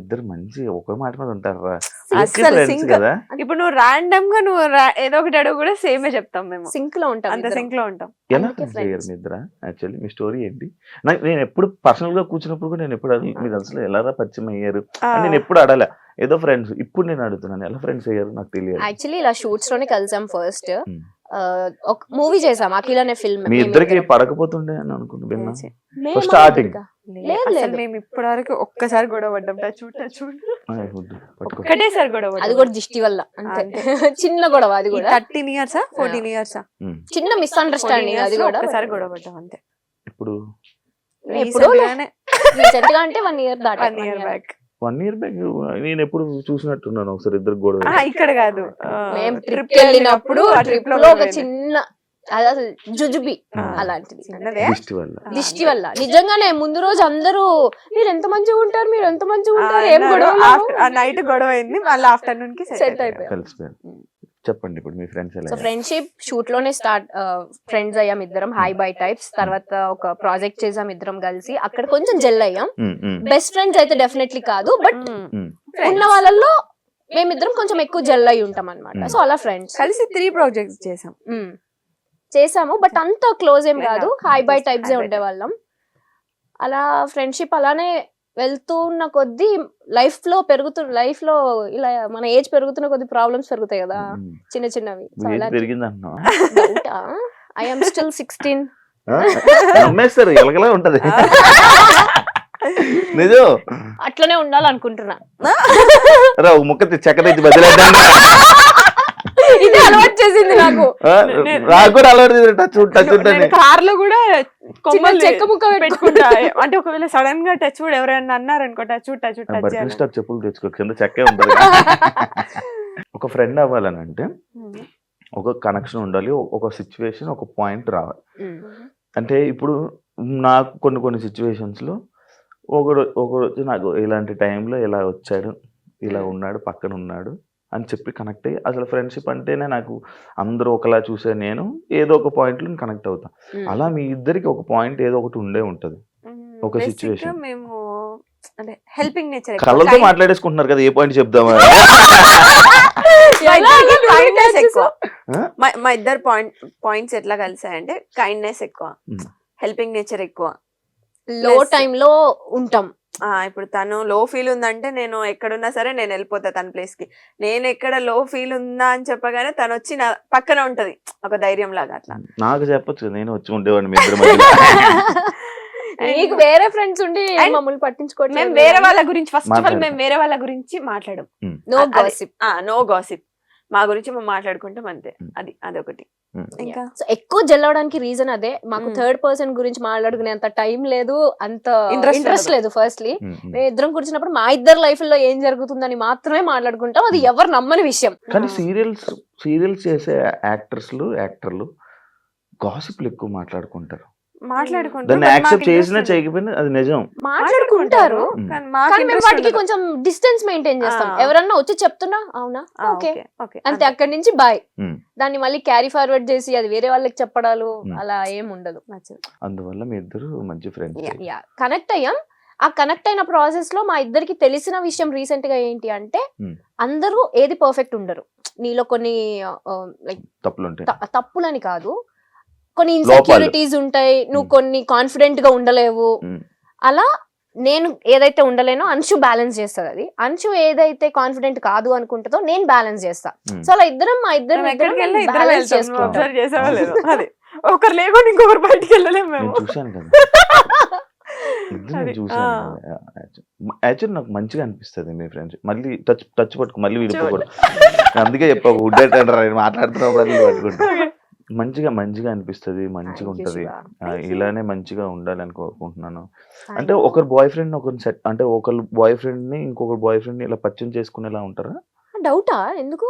ఇద్దరు మంచి ఒకే మాట మీద ఉంటారా అస్సలు ఫ్రెండ్స్ సింక్ కదా ఇప్పుడు నువ్వు ర్యాండమ్ గా నువ్వు ఏదో ఒకటి అడుగు కూడా సేమే చెప్తాం మేము సింక్ లో ఉంటాం అంత ఇద్దరం. సింక్ లో ఉంటాం. ఎలా అందుకే ఫ్రెండ్స్ అయ్యారు friends. మీ ఇద్దరా యాక్చువల్లీ మీ స్టోరీ ఏంటి నేను ఎప్పుడు పర్సనల్ గా కూర్చున్నప్పుడు కూడా నేను ఎప్పుడు మీరు అసలు ఎలా పరిచయం అయ్యారు అని నేను ఎప్పుడు అడలే ఏదో ఫ్రెండ్స్ ఇప్పుడు నేను అడుగుతున్నాను ఎలా ఫ్రెండ్స్ అయ్యారు నాకు తెలియదు యాక్చువల్లీ ఇలా షూట్స్ లోనే కలిసాం ఫస్ట్. Hmm. ఒక మూవీ చేసాం అఖిల్ అనే ఫిల్మ్. మీ ఇద్దరికి పడకపోతుండే అని అనుకుంటున్నా ఫస్ట్ స్టార్టింగ్ లేదు, అసలు లేదు. మేము ఇప్పటి వరకు ఒక్కసారి గొడవ పడ్డాం. టచ్ పట్టుకో ఒక్కటేసారి గొడవ అది కూడా దిష్టి వల్ల అంతే. చిన్న గొడవ అది కూడా. 13 ఇయర్స్ 14 ఇయర్స్ చిన్న మిస్అండర్స్టాండింగ్ అది కూడా. ఒక్కసారి గొడవ పడ్డాం అంతే. ఇప్పుడు ఎప్పుడు Recent గానే రీసెంట్ గా అంటే 1 year దాటి 1 year back. 1 year బ్యాక్ నేను ఎప్పుడు చూసినట్టున్నాను ఒకసారి ఇద్దరు గొడవ ఇక్కడ కాదు మేము ట్రిప్ ట్రిప్ వెళ్ళినప్పుడు ఆ ఆ ట్రిప్ ట్రిప్ లో ఒక చిన్న అది అసలు జుజుబి అలాంటిది చిన్నదే దిష్టి వల్ల దిష్టి వల్ల. నిజంగానే ముందు రోజు అందరూ మీరు ఎంత మంచిగా ఉంటారు, మీరు ఎంత మంచిగా ఉంటారు, ఏం గొడవ నైట్ గొడవ అయింది మళ్ళీ ఆఫ్టర్నూన్ కి సెట్ అయిపోయాం. కలిసిపోయారు చెప్పండి ఇప్పుడు మీ ఫ్రెండ్స్ ఎలా సో ఫ్రెండ్షిప్ షూట్ లోనే స్టార్ట్. ఫ్రెండ్స్ అయ్యాం ఇద్దరం, హై బై టైప్స్. తర్వాత ఒక ప్రాజెక్ట్ చేసాం ఇద్దరం కలిసి, అక్కడ కొంచెం జెల్ అయ్యాం. బెస్ట్ ఫ్రెండ్స్ అయితే డెఫినెట్లీ కాదు, బట్ ఉన్న వాళ్ళల్లో మేమిద్దరం కొంచెం ఎక్కువ జెల్ అయి ఉంటాం అనమాట. సో అలా ఫ్రెండ్స్ కలిసి 3 ప్రాజెక్ట్స్ చేసాం. చేసాము, బట్ అంత క్లోజ్ ఏం కాదు, hi bye Just types high by ఉండేవాళ్ళం. అలా ఫ్రెండ్షిప్ అలానే వెళ్తున్న కొద్దీ లైఫ్ లో ఇలా మన ఏజ్ పెరుగుతున్న కొద్ది ప్రాబ్లమ్స్ పెరుగుతాయి కదా, చిన్న చిన్నవి. పెరిగిందంటున్నా ఐ ఆమ్ స్టిల్ 16. నమ్మేస్తారు ఎలగలా ఉంటది నిజం అట్లనే ఉండాలనుకుంటున్నా. రా ఒక ముక్క చెక్క తెచ్చి బదిలేద్దాం ఇది అలవాటు చేసింది నాకు. నాకు కూడా అలవాటు టచ్ ఉంటుంది కార్ లో కూడా కొమ్మలు చెక్క ముక్క పెట్టుకుంటా. అంటే ఒకవేళ సడన్ గా టచ్ కూడా ఎవరైనా అన్నారనుకో టచ్ చెప్పులు తెచ్చుకో కింద చెక్కే ఉంటుంది ఒక ఫ్రెండ్ అవ్వాలని అంటే ఒక కనెక్షన్ ఉండాలి, ఒక సిచ్యువేషన్ ఒక పాయింట్ రావాలి. అంటే ఇప్పుడు నాకు కొన్ని సిచ్యువేషన్స్ లో ఒకడు వచ్చి నాకు ఇలాంటి టైంలో ఇలా వచ్చాడు, ఇలా ఉన్నాడు, పక్కన ఉన్నాడు అని చెప్పి కనెక్ట్ అయ్యి, అసలు ఫ్రెండ్షిప్ అంటేనే నాకు అందరూ ఒకలా చూసే నేను ఏదో ఒక పాయింట్ లో కనెక్ట్ అవుతా. అలా మీ ఇద్దరికి ఒక పాయింట్ ఏదో ఒకటి ఉండే ఉంటది, ఒక సిచ్యువేషన్. మేము అంటే హెల్పింగ్ నేచర్ కళ్ళతో మాట్లాడేసుకుంటున్నారు కదా, ఏ పాయింట్ చెప్దామా? కైండ్నెస్ ఎక్కువ. మా ఇద్దరు పాయింట్స్ ఎట్లా కలిసాయంటే కైండ్నెస్ ఎక్కువ, హెల్పింగ్ నేచర్ ఎక్కువ. లో టైమ్ లో ఉంటాం. ఇప్పుడు తను లో ఫీల్ ఉందంటే నేను ఎక్కడున్నా సరే నేను వెళ్ళిపోతా తన ప్లేస్ కి. నేను ఎక్కడ లో ఫీల్ ఉందా అని చెప్పగానే తను వచ్చి నా పక్కన ఉంటది, ఒక ధైర్యం లాగా. అట్లా నాకు చెప్పొచ్చు, నేను వచ్చి ఉండేవాడిని మీ ఇద్దరి మధ్యలో. నీకు వేరే ఫ్రెండ్స్ ఉండి మమ్మల్ని పట్టించుకోవట్లేదు. మేము వేరే వాళ్ళ గురించి ఫస్ట్ ఆఫ్ ఆల్ మేము వేరే వాళ్ళ గురించి మాట్లాడం. No gossip. No gossip. మా గురించి మేము మాట్లాడుకుంటాం అంతే. అదొకటి. ఇంకా ఎక్కువ జెల్ అవడానికి రీజన్ అదే. మాకు థర్డ్ పర్సన్ గురించి మాట్లాడుకునే అంత టైం లేదు, అంత ఇంట్రెస్ట్ లేదు. ఫస్ట్లీ మేము ఇద్దరం కూర్చున్నప్పుడు మా ఇద్దరు లైఫ్ లో ఏం జరుగుతుందని మాత్రమే మాట్లాడుకుంటాం. అది ఎవరు నమ్మని విషయం. కానీ సీరియల్స్ చేసే యాక్టర్లు గాసిప్లు ఎక్కువ మాట్లాడుకుంటారు. దాన్ని యాక్సెప్ట్ చేసినా చేయకపోయినా అది నిజం, మాట్లాడుకుంటారు. కానీ మేము వాటికి కొంచెం డిస్టెన్స్ మెయింటైన్ చేస్తాం. ఎవరన్నా వచ్చి చెప్తున్నా అవునా ఓకే అంతే, అక్కడి నుంచి బాయ్. దాన్ని మళ్ళీ క్యారీ ఫార్వర్డ్ చేసి అది వేరే వాళ్ళకి చెప్పడాలు అలా ఏం ఉండదు. అందువల్ల మీ ఇద్దరు మంచి ఫ్రెండ్స్. కనెక్ట్ అయ్యాం. ఆ కనెక్ట్ అయిన ప్రాసెస్ లో మా ఇద్దరికి తెలిసిన విషయం రీసెంట్ గా ఏంటి అంటే, అందరూ ఏది పర్ఫెక్ట్ ఉండరు. నీలో కొన్ని లైక్ తప్పులని కాదు, కొన్ని ఇన్సెక్యూరిటీస్ ఉంటాయి, నువ్వు కొన్ని కాన్ఫిడెంట్ గా ఉండలేవు. అలా నేను ఏదైతే ఉండలేనో అంశు బ్యాలెన్స్ చేస్తుంది. అది అంశు ఏదైతే కాన్ఫిడెంట్ కాదు అనుకుంటుందో నేను బ్యాలెన్స్ చేస్తా. సో అలా మా ఇద్దరం బ్యాలెన్స్ చేసుకుంటాం. ఒకరు లేకుండా ఇంకొకరు బయటికి వెళ్ళలేము మేము. చూసాను కదా, యాక్చువల్లీ నాకు మంచిగా అనిపిస్తుంది మీ ఫ్రెండ్స్. మళ్ళీ టచ్ పట్టుకు మళ్ళీ విడిపోకూడదు. అందుకే చెప్పా మాట్లాడుతున్నప్పుడు పట్టుకుంటా. మంచిగా అనిపిస్తుంది, మంచిగా ఉంటది. ఇలానే మంచిగా ఉండాలని కోరుకుంటున్నాను. అంటే ఒకరు బాయ్ ఫ్రెండ్ అంటే ఒకరు బాయ్ ఫ్రెండ్ ని ఇంకొకరు బాయ్ ఫ్రెండ్ ని ఇలా పరిచయం చేసుకునేలా ఉంటారా? డౌటా? ఎందుకు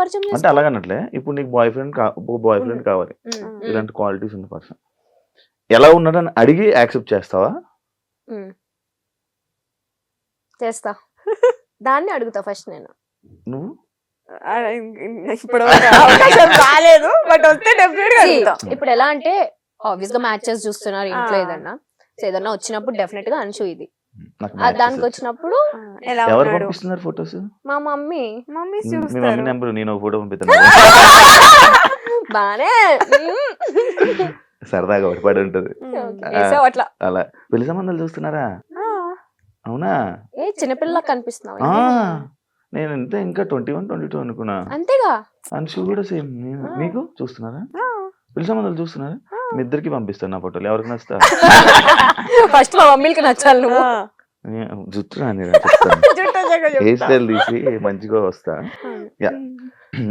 పరిచయం అంటే అలాగనట్లే, ఇప్పుడు నీకు బాయ్ ఫ్రెండ్ కావాలి, ఇలాంటి క్వాలిటీస్ ఉన్న పర్సన్ ఎలా ఉన్నాడని అడిగి యాక్సెప్ట్ చేస్తావా? చేస్తా. దాన్ని అడుగుతా ఫస్ట్ నేను. నువ్వు ఇప్పుడు రాలేదు, బట్ వస్తే డెఫినెట్ గా. ఇప్పుడు ఎలా అంటే ఆబ్వియస్ గా మ్యాచెస్ చూస్తున్నారు ఇంట్లో, ఏదన్నా వచ్చినప్పుడు డెఫినెట్ గా అంశు ఇది నాకు దానికి matches వచ్చాయి. వచ్చినప్పుడు ఎలా ఎవరు ఉన్నాడు పంపిస్తున్నారు ఫోటోస్? మా మమ్మీ మమ్మీ మీ మమ్మీ చూస్తారు నెంబర్ నేను ఒక ఫోటో పంపిస్తున్నాను. బానే సరదాగా ఒకటి పడి ఉంటది. వేసావు అట్లా. అలా పెళ్లి సంబంధాలు చూస్తున్నారా? అవునా? ఏ చిన్నపిల్ల కనిపిస్తున్నావు ఆ, నేను అంతే ఇంకా 21, 22 అనుకున్నా. అంతేగా. అంశు కూడా సేమ్. మీకు చూస్తున్నారా? పెళ్లి సంబంధాలు చూస్తున్నారా? మీ ఇద్దరికి పంపిస్తాను నా ఫోటోలు, ఎవరికి నచ్చుతా. ఫస్ట్ మా మమ్మీకి నచ్చాలి నువ్వు. జుట్టు రాని చెప్తాను, హెయిర్ స్టైల్ తీసి మంచిగా వస్తా. యా.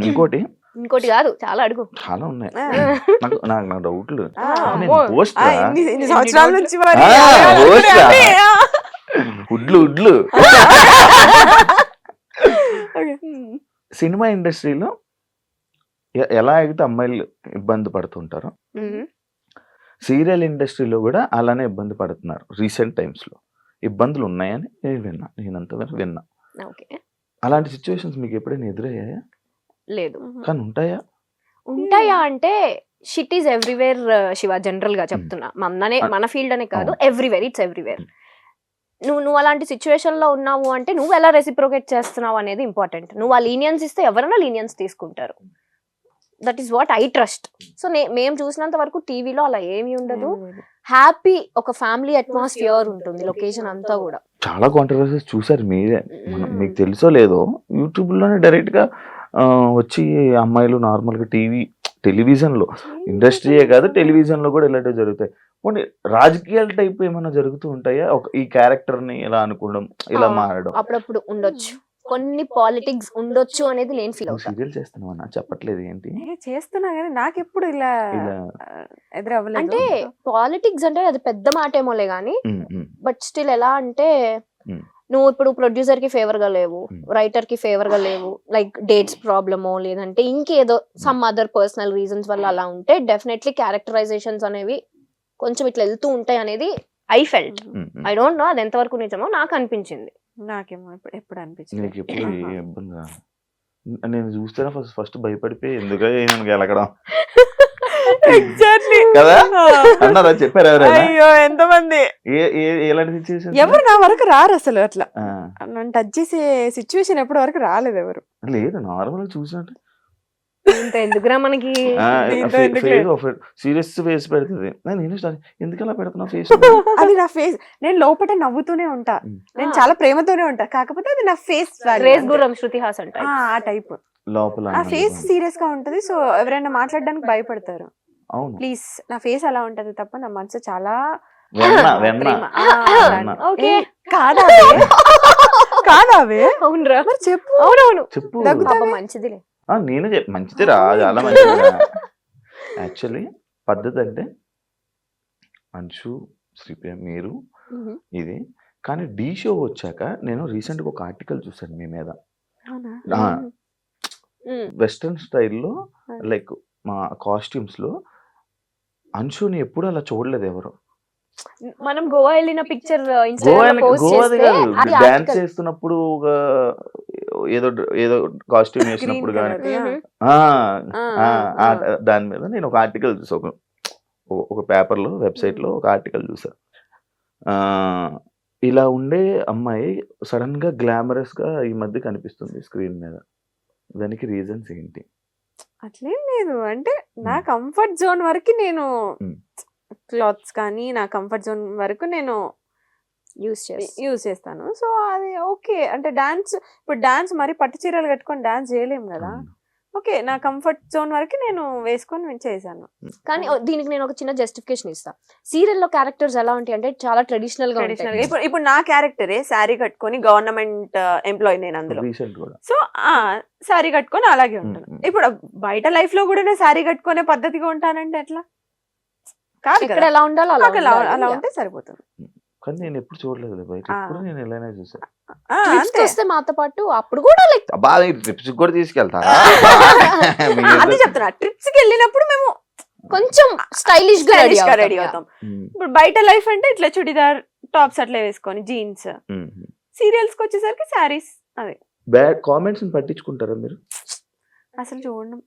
ఇంకోటి ఇంకోటి కాదు, చాలా అడుగు. చాలా ఉన్నాయి నాకు నాకు నా డౌట్లు. అమ్మో. పోస్ట్ ఇన్ని సంవత్సరాల నుంచి మరి ఉడ్లు సినిమా ఇండస్ట్రీలో ఎలా అయితే అమ్మాయిలు ఇబ్బంది పడుతుంటారో సీరియల్ ఇండస్ట్రీలో కూడా అలానే ఇబ్బంది పడుతున్నారు. రీసెంట్ టైమ్స్ లో ఇబ్బందులు ఉన్నాయని నేను విన్నా, నేనంతవరకు విన్నా. ఓకే. అలాంటి సిచ్యువేషన్స్ మీకు ఎప్పుడైనా ఎదురయ్యాయా? లేదు. కానీ ఉంటాయా? ఉంటాయా అంటే shit is everywhere Shiva, general గా చెప్తున్నా. మన ఫీల్డ్ అనే కాదు, ఎవ్రీవేర్, ఇట్స్ ఎవ్రీవేర్. నువ్వు అలాంటి సిచ్యువేషన్ లో ఉన్నావు అంటే నువ్వు ఎలా రెసిప్రోకేట్ చేస్తున్నావు అనేది ఇంపార్టెంట్. నువ్వు ఆ లీనియన్స్ ఇస్తే ఎవరైనా లీనియన్స్ తీసుకుంటారు. That is what I trust. So మేము చూసినంత వరకు టీవీలో అలా ఏమీ ఉండదు. హ్యాపీ ఒక ఫ్యామిలీ అట్మాస్ఫియర్ ఉంటుంది లొకేషన్ అంతా కూడా. చాలా కాంట్రవర్సీస్ చూసారు మీరే, మీకు తెలుసో లేదో యూట్యూబ్ లోనే డైరెక్ట్ గా వచ్చి అమ్మాయిలు నార్మల్ గా టెలివిజన్ లో, ఇండస్ట్రీయే కాదు టెలివిజన్ లో కూడా ఇలాంటివి జరుగుతాయి. కొన్ని రాజకీయాల టైప్ ఏమైనా జరుగుతూ ఉంటాయా? ఈ క్యారెక్టర్ ని ఇలా అనుకోవడం, ఇలా మారడం అప్పుడప్పుడు ఉండొచ్చు, కొన్ని పాలిటిక్స్ ఉండొచ్చు అనేది నేను ఫీల్ అవుతాను. సీరియల్ చేస్తున్నావు అన్న, చెప్పట్లేదు ఏంటి? చేస్తున్నా కానీ నాకు ఎప్పుడు ఇలా ఎదురవ్వలేదు. అంటే పాలిటిక్స్ అంటే అది పెద్ద మాట ఏమోలే గానీ, బట్ స్టిల్ ఎలా అంటే నువ్వు ఇప్పుడు ప్రొడ్యూసర్ కి ఫేవర్ గా లేవు, రైటర్ కి ఫేవర్ గా లేవు, లైక్ డేట్స్ ప్రాబ్లమో లేదంటే ఇంకేదో సమ్ అదర్ పర్సనల్ రీజన్స్ వల్ల అలా ఉంటే డెఫినెట్లీ క్యారెక్టరైజేషన్స్ అనేవి కొంచెం ఇట్లా వెళ్తూ ఉంటాయి అనేది I felt. I don't know అది ఎంతవరకు నిజమో, నాకు అనిపించింది. నాకేమో ఎప్పుడు అనిపించింది. నీకు ఎప్పుడు ఏ ఇబ్బంది? నేను చూస్తే ఫస్ట్ భయపడిపోయి ఎందుకు గెలకడం ఎగ్జాక్ట్లీ కదా అన్నారా? చెప్పారు ఎవరైనా? అయ్యో ఎంతమంది, ఎలాంటి సిచ్యువేషన్? ఎవరు నా వరకు రారు అసలు. అట్లా నన్ను టచ్ చేసే సిచ్యువేషన్ ఎప్పటి వరకు రాలేదు ఎవరు. లేదు, నార్మల్ చూసినట్టు ఇంత ఎందుకురా మనకి సీరియస్ ఫేస్ పెడుతుంది. నేను ఎందుకు అలా పెడుతున్నా ఫేస్? అది నా ఫేస్. నేను లోపల నవ్వుతూనే ఉంటా, నేను చాలా ప్రేమతోనే ఉంటా, కాకపోతే అది నా ఫేస్. రేస్ గుర్రం శృతి హాసన్ ఆ టైప్ లోపల నా ఫేస్ సీరియస్ గా ఉంటది. సో ఎవరైనా మాట్లాడడానికి భయపడతారు. అవును, ప్లీజ్ నా ఫేస్ అలా ఉంటది తప్ప నా మనసు చాలా ఓకే. కాదావే అవునరా, మరి చెప్పు. అవునవును చెప్పు. మంచిదిలే. నేను మంచిది రా, చాలా మంచిది. యాక్చువల్లీ పద్ధతి అంటే అంశు, శ్రీప్రియ, మీరు ఇది. కానీ డి షో వచ్చాక నేను రీసెంట్ గా ఒక ఆర్టికల్ చూసాను మీ మీద. వెస్ట్రన్ స్టైల్లో లైక్ మా కాస్ట్యూమ్స్ లో అంశుని ఎప్పుడు అలా చూడలేదు ఎవరు. మనం గోవా వెళ్ళిన పిక్చర్ డాన్స్ చేస్తున్నప్పుడు ఏదో ఏదో కాస్ట్యూమ్ వేసినప్పుడు కానీ దాని మీద నేను ఒక ఆర్టికల్ చూసా, ఒక పేపర్ లో, వెబ్సైట్ లో ఒక ఆర్టికల్ చూసా. ఇలా ఉండే అమ్మాయి సడన్ గా గ్లామరస్ గా ఈ మధ్య కనిపిస్తుంది స్క్రీన్ మీద. దానికి రీజన్స్ ఏంటి? అట్లేం లేదు, అంటే నా కంఫర్ట్ జోన్ వరకు నేను క్లాత్స్ కానీ నా కంఫర్ట్ జోన్ వరకు నేను యూజ్ చేస్తాను. సో అది ఓకే. అంటే డాన్స్, ఇప్పుడు డాన్స్ మరి పట్టు చీరలు కట్టుకొని డాన్స్ చేయలేము కదా. ఓకే, నా కంఫర్ట్ జోన్ వరకు నేను వేసుకొని చేశాను. కానీ దీనికి నేను ఒక చిన్న జస్టిఫికేషన్ ఇస్తా. సీరియల్ లో క్యారెక్టర్స్ ఎలా ఉంటాయి అంటే చాలా ట్రెడిషనల్ గా ఉంటాయి. ఇప్పుడు నా క్యారెక్టరే శారీ కట్టుకొని గవర్నమెంట్ ఎంప్లాయీ నేను అందులో. సో శారీ కట్టుకొని అలాగే ఉంటాను. ఇప్పుడు బయట లైఫ్ లో కూడా నేను శారీ కట్టుకునే పద్ధతిగా ఉంటానంటే ఎట్లా కాదు. ఇక్కడ ఎలా ఉండాలో అలా ఉంటే సరిపోతుంది. కానీ నేను ఎప్పుడు చూడలేదు బయట, ఎప్పుడు నేను ఎలానే చూసాను. ట్రిప్స్ వస్తే మాతో పాటు అప్పుడు కూడా లైక్ ట్రిప్స్ కూడా తీసుకెళ్తారా? అదే చెప్తున్నా, ట్రిప్స్ కి వెళ్ళినప్పుడు మేము కొంచెం స్టైలిష్ గా రెడీ అవుతాం. ఇప్పుడు బయట లైఫ్ అంటే ఇట్లా చుడిదార్ టాప్స్ అట్లా వేసుకొని జీన్స్. సీరియల్స్ కి వచ్చేసరికి శారీస్. అదే బ్యాడ్ కామెంట్స్ పట్టించుకుంటారా మీరు? అసలు చూడండి,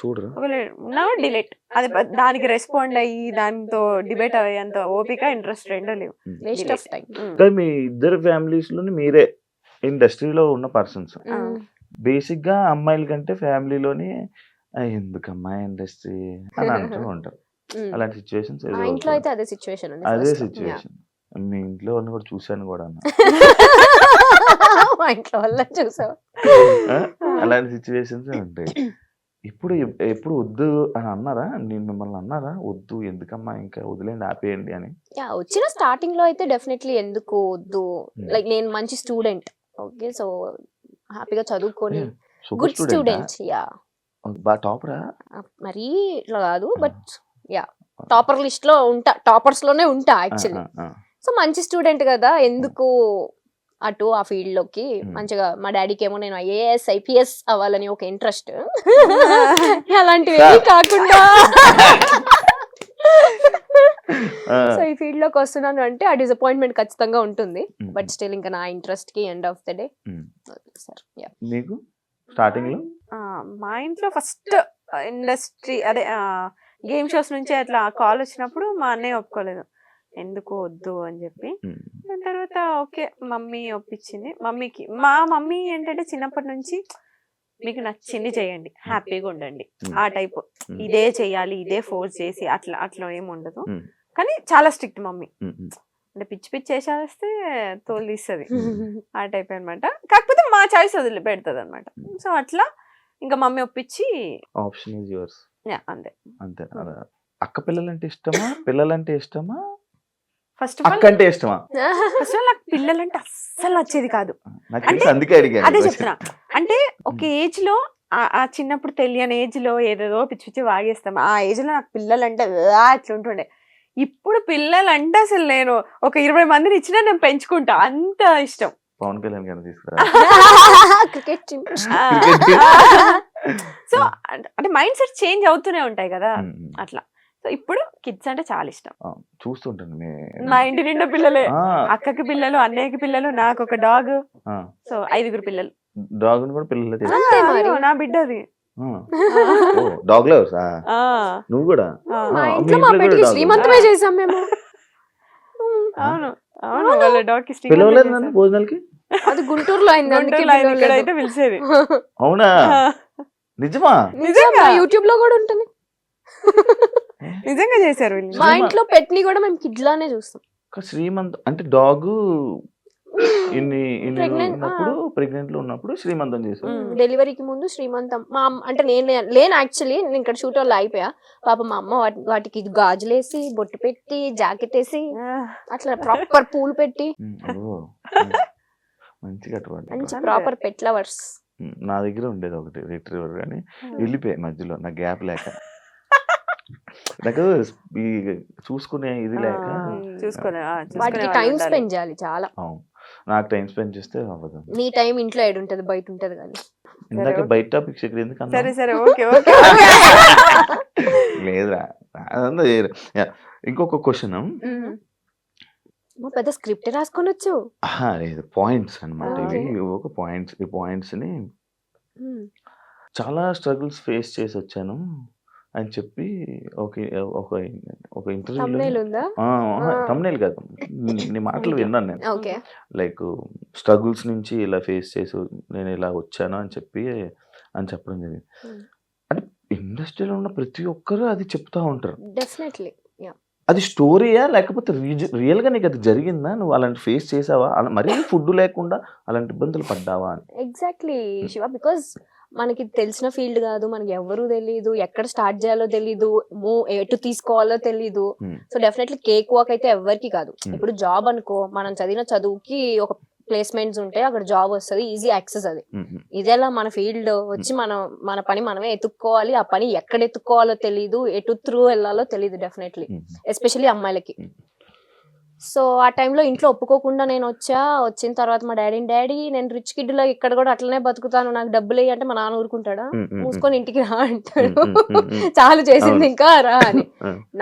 చూడరు. ఒకవేళ ఉన్నా డిలీట్. అది దానికి రెస్పాండ్ అయ్యి దాంతో డిబేట్ అయ్యేంత ఓపిక ఇంట్రెస్ట్ రెండో లేవు. Waste of time. కానీ మీ ఇద్దరు ఫ్యామిలీస్ లోని మీరే ఇండస్ట్రీలో ఉన్న పర్సన్స్. బేసిక్ గా అమ్మాయిల కంటే ఫ్యామిలీలోని ఎందుకమ్మా ఇండస్ట్రీ అని అంటూ ఉంటారు. అలాంటి సిచ్యువేషన్స్ మా ఇంట్లో అయితే అదే సిచ్యువేషన్ ఉంది. అదే సిచ్యువేషన్ మీ ఇంట్లో వాళ్ళని కూడా చూశాను కూడా అన్న. మా ఇంట్లో వల్ల చూసావు. అలాంటి సిచ్యువేషన్స్ ఉంటాయి. ఇప్పుడు ఎప్పుడు వద్దు అని అన్నారా? నేను మిమ్మల్ని అన్నారా వద్దు ఎందుకమ్మా ఇంకా వదిలేండి ఆపేయండి అని? యా, వచ్చిన స్టార్టింగ్ లో అయితే డెఫినెట్లీ ఎందుకు వద్దు, లైక్ నేను మంచి స్టూడెంట్, ఓకే, సో హ్యాపీగా చదువుకొని గుడ్ స్టూడెంట్. యా, బాగా టాపరా? మరీ ఇట్లా కాదు, బట్ యా టాపర్ లిస్ట్ లో ఉంటా, టాపర్స్ లోనే ఉంటా యాక్చువల్లీ. సో మంచి స్టూడెంట్ కదా, ఎందుకు అటు ఆ ఫీల్డ్ లోకి. మంచిగా మా డాడీకి ఏమో నేను IAS IPS అవ్వాలని ఒక ఇంట్రెస్ట్, అలాంటివి ఏమీ కాకుండా సో ఈ ఫీల్డ్ లోకి వస్తున్నాను అంటే ఆ డిసప్పాయింట్మెంట్ ఖచ్చితంగా ఉంటుంది. బట్ స్టిల్ ఇంకా నా ఇంట్రెస్ట్ కి end of the day sir. మీకు స్టార్టింగ్ లో మా ఇంట్లో ఫస్ట్ ఇండస్ట్రీ అదే గేమ్ షోస్ నుంచి అట్లా కాల్ వచ్చినప్పుడు మా అన్నయ్య ఒప్పుకోలేదు, ఎందుకు వద్దు అని చెప్పి. దాని తర్వాత ఓకే మమ్మీ ఒప్పించింది. మమ్మీకి మా మమ్మీ ఏంటంటే చిన్నప్పటి నుంచి మీకు నచ్చింది చేయండి, హ్యాపీగా ఉండండి ఆ టైప్, ఇదే చెయ్యాలి ఇదే ఫోర్స్ చేసి అట్లా అట్లా ఏమి ఉండదు. కానీ చాలా స్ట్రిక్ట్ మమ్మీ, అంటే పిచ్చి పిచ్చి చేసేస్తే తోలు తీస్తుంది ఆ టైప్ అనమాట. కాకపోతే మా చాయిస్ వదిలి పెడుతుంది అనమాట. సో అట్లా ఇంకా మమ్మీ ఒప్పించి ఆప్షన్ ఈజ్ యువర్స్. అంతే అంతే. అక్క పిల్లలంటే ఇష్టమా పిల్లలంటే ఇష్టమా ఫస్ట్ ఆఫ్ ఆల్ అక్క అంటే ఇష్టమా? ఫస్ట్ ఆఫ్ ఆల్ నాకు పిల్లలంటే అస్సలు నచ్చేది కాదు. అందుకే అడిగాను. అదే చెప్తున్నా, అంటే ఒక ఏజ్ లో ఆ చిన్నప్పుడు తెలియని ఏజ్ లో ఏదేదో పిచ్చి పిచ్చి వాగేస్తాం. ఆ ఏజ్ లో నాకు పిల్లలంటే అట్లా ఉంటుండే. ఇప్పుడు పిల్లలంటే అసలు నేను ఒక 20 మందిని ఇచ్చినా నేను పెంచుకుంటా, అంత ఇష్టం. పవన్ కళ్యాణ్ గారిని తీసుకురా. క్రికెట్ సో అంటే మైండ్ సెట్ చేంజ్ అవుతూనే ఉంటాయి కదా అట్లా. సో ఇప్పుడు కిడ్స్ అంటే చాలా ఇష్టం. చూస్తుంటాను మా ఇంటి నిండా పిల్లలే, అక్కకి పిల్లలు, అన్నయ్యకి పిల్లలు, నాకు ఒక డాగ్. సో 5 పిల్లలు. డాగ్ కూడా పిల్లలు. నా బిడ్డ అది. డాగ్ లవర్స్ నువ్వు కూడా? మా ఇంట్లో మా పెట్టి శ్రీమంతమే చేసాం మేము. అవును అవును, వాళ్ళ డాగ్ కి పిలవలేదు నన్ను భోజనాలకి. అది గుంటూరులో అయింది, ఇక్కడైతే పిలిచేది. అవునా? నిజమా? నిజంగా యూట్యూబ్ లో కూడా ఉంటుంది. నిజంగా చేశారు వీళ్ళు. మా ఇంట్లో పెట్ని కూడా మేము కిడ్ లానే చూస్తాం. శ్రీమంత్ అంటే డాగ్ ఉన్నప్పుడు ప్రెగ్నెంట్ లో ఉన్నప్పుడు శ్రీమంతం చేశారు. డెలివరీకి ముందు శ్రీమంతం. మా అంటే నేను లేను యాక్చువల్లీ, నేను ఇక్కడ షూట్ వాళ్ళు అయిపోయా. పాప మా అమ్మ వాటికి గాజులేసి బొట్టు పెట్టి జాకెట్ వేసి అట్లా ప్రాపర్ పూలు పెట్టి మంచిగా మంచి ప్రాపర్ పెట్ లవర్స్. నా దగ్గర ఉండేది ఒకటి రిట్రీవర్, కానీ వెళ్ళిపోయాయి మధ్యలో నాకు గ్యాప్ లేక. నాకు చూసుకునే ఇది లేక వాటికి టైం స్పెండ్ చేయాలి చాలా. నాకు టైం స్పెండ్ చేస్తే అవ్వదు. నీ టైం ఇంట్లో ఏడు ఉంటది, బయట ఉంటది కానీ. ఇందాక బయట టాపిక్స్ ఇక్కడ ఎందుకు? సరే సరే ఓకే ఓకే. లేదురా అదంతా. ఇంకొక క్వశ్చన్, పెద్ద స్క్రిప్ట్ రాసుకొనొచ్చు. లేదు పాయింట్స్ అనమాట ఇవి. ఒక పాయింట్స్, ఈ పాయింట్స్ ని చాలా స్ట్రగుల్స్ ఫేస్ చేసి వచ్చాను అని చెప్పి ఒక ఇంటర్వ్యూలో, తమ్నేల్ కాదు నీ మాటలు విన్నాను నేను. లైక్ స్ట్రగుల్స్ నుంచి ఇలా ఫేస్ చేసి నేను ఇలా వచ్చాను అని చెప్పడం జరిగింది. అంటే ఇండస్ట్రీలో ఉన్న ప్రతి ఒక్కరు అది చెప్తా ఉంటారు. డెఫినెట్లీ. అది స్టోరీయా లేకపోతే రియల్ గా నీకు అది జరిగిందా? నువ్వు అలాంటి ఫేస్ చేసావా? మరీ ఫుడ్ లేకుండా అలాంటి ఇబ్బందులు పడ్డావా అని? ఎగ్జాక్ట్లీ శివ, బికాస్ మనకి తెలిసిన ఫీల్డ్ కాదు, మనకి ఎవరు తెలీదు, ఎక్కడ స్టార్ట్ చేయాలో తెలీదు, ఎటు తీసుకోవాలో తెలీదు. సో డెఫినెట్లీ కేక్ వాక్ అయితే ఎవరికి కాదు. ఇప్పుడు జాబ్ అనుకో, మనం చదివిన చదువుకి ఒక ప్లేస్మెంట్స్ ఉంటాయి, అక్కడ జాబ్ వస్తుంది, ఈజీ యాక్సెస్. అది ఇదేలా మన ఫీల్డ్ వచ్చి మన పని మనమే ఎత్తుక్కోవాలి. ఆ పని ఎక్కడ ఎత్తుక్కోవాలో తెలీదు, ఎటు త్రూ వెళ్ళాలో తెలీదు డెఫినెట్లీ, ఎస్పెషల్లీ అమ్మాయిలకి. సో ఆ టైంలో ఇంట్లో ఒప్పుకోకుండా నేను వచ్చిన తర్వాత మా డాడీ నేను రిచ్ కిడ్ లో ఇక్కడ కూడా అట్లనే బతుకుతాను, నాకు డబ్బులు అంటే మా నాన్న ఊరుకుంటాడా? మూసుకొని ఇంటికి రా అంటాడు, చాలు చేసింది ఇంకా రా అని.